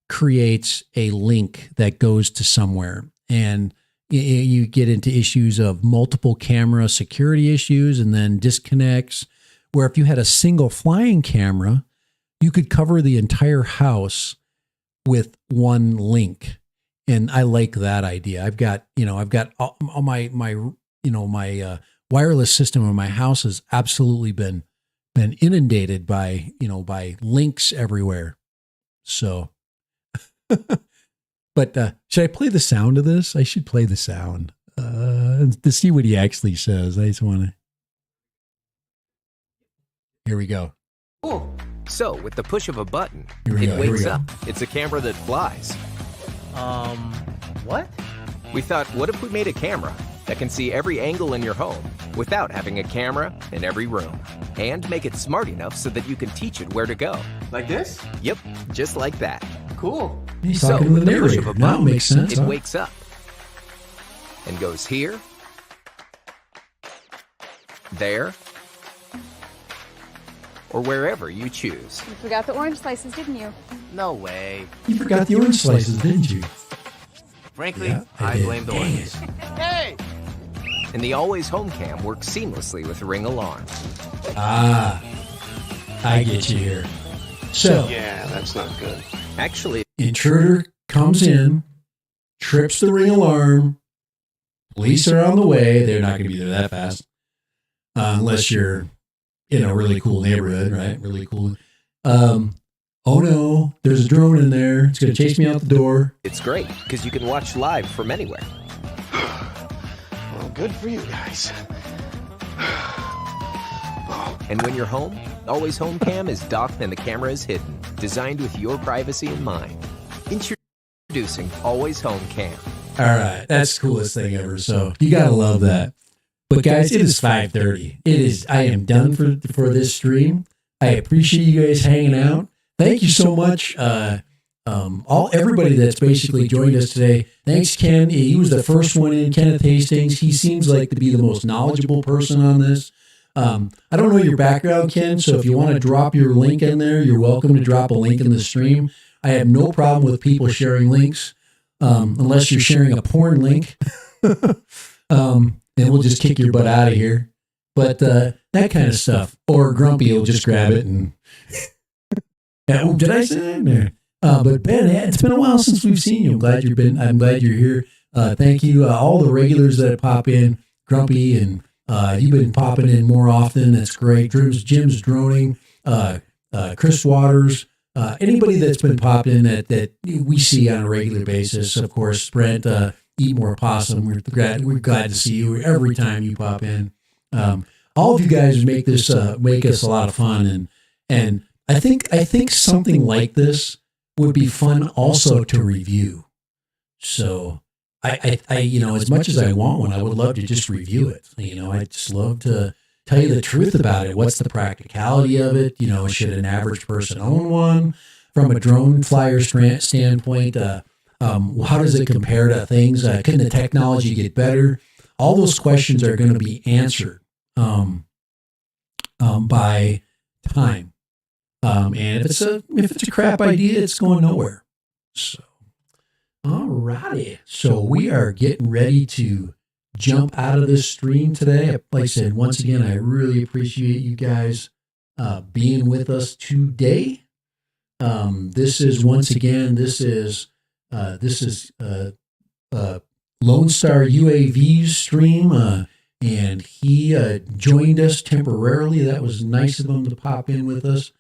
creates a link that goes to somewhere. And you get into issues of multiple camera security issues and then disconnects, where if you had a single flying camera, you could cover the entire house with one link. And I like that idea. I've got all my wireless system in my house has absolutely been inundated by links everywhere. So, but should I play the sound of this? I should play the sound to see what he actually says. I just want to. Here we go. Cool. So, with the push of a button, it wakes up. It's a camera that flies. What? We thought, what if we made a camera that can see every angle in your home without having a camera in every room, and make it smart enough so that you can teach it where to go. Like this? Yep, just like that. Cool. He's talking to the narrator. That makes sense. It wakes up and goes here, there, or wherever you choose. You forgot the orange slices, didn't you? No way. You forgot the orange slices, didn't you? Frankly, Yeah, I blame the oranges. Hey! And the Always Home Cam works seamlessly with Ring Alarm. Ah, I get you here. So, Yeah, that's not good. Actually, intruder comes in, trips the Ring alarm, police are on the way. They're not going to be there that fast. Unless you're in a really cool neighborhood, right? Really cool. Oh no, there's a drone in there. It's going to chase me out the door. it's great because you can watch live from anywhere. Well, good for you guys. And when you're home, Always Home Cam is docked and the camera is hidden, designed with your privacy in mind. Introducing Always Home Cam. All right, that's the coolest thing ever. So you got to love that. But guys, it is 5:30. It is. I am done for this stream. I appreciate you guys hanging out. Thank you so much. Everybody that's basically joined us today. Thanks, Ken. He was the first one in, Kenneth Hastings. He seems like to be the most knowledgeable person on this. I don't know your background, Ken, so if you want to drop your link in there, you're welcome to drop a link in the stream. I have no problem with people sharing links, unless you're sharing a porn link. And we'll just kick your butt out of here. But that kind of stuff. Or Grumpy will just grab it and... did I say that? But Ben, it's been a while since we've seen you. I'm glad you're here. Thank you. All the regulars that pop in, Grumpy and You've been popping in more often. That's great. Jim's droning. Chris Waters. Anybody that's been popped in that we see on a regular basis. Of course, Brent, Eat More Possum. We're glad to see you every time you pop in. All of you guys make us a lot of fun, and I think something like this would be fun also to review. So I as much as I want one, I would love to just review it. I just love to tell you the truth about it. What's the practicality of it? Should an average person own one? From a drone flyer standpoint, how does it compare to things? Can the technology get better? All those questions are going to be answered by time. And if it's a crap idea, it's going nowhere. So, alrighty. So we are getting ready to jump out of this stream today. Like I said, once again, I really appreciate you guys being with us today. This is Lone Star UAV's stream, and he joined us temporarily. That was nice of him to pop in with us.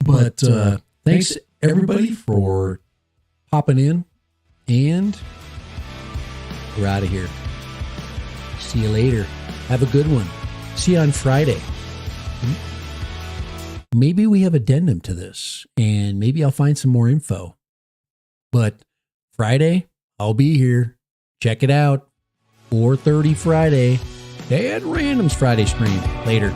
But thanks everybody for popping in, and we're out of here. See you later. Have a good one. See you on Friday. Maybe we have addendum to this, and maybe I'll find some more info. But Friday, I'll be here. Check it out. 4:30 Friday. And Random's Friday stream. Later.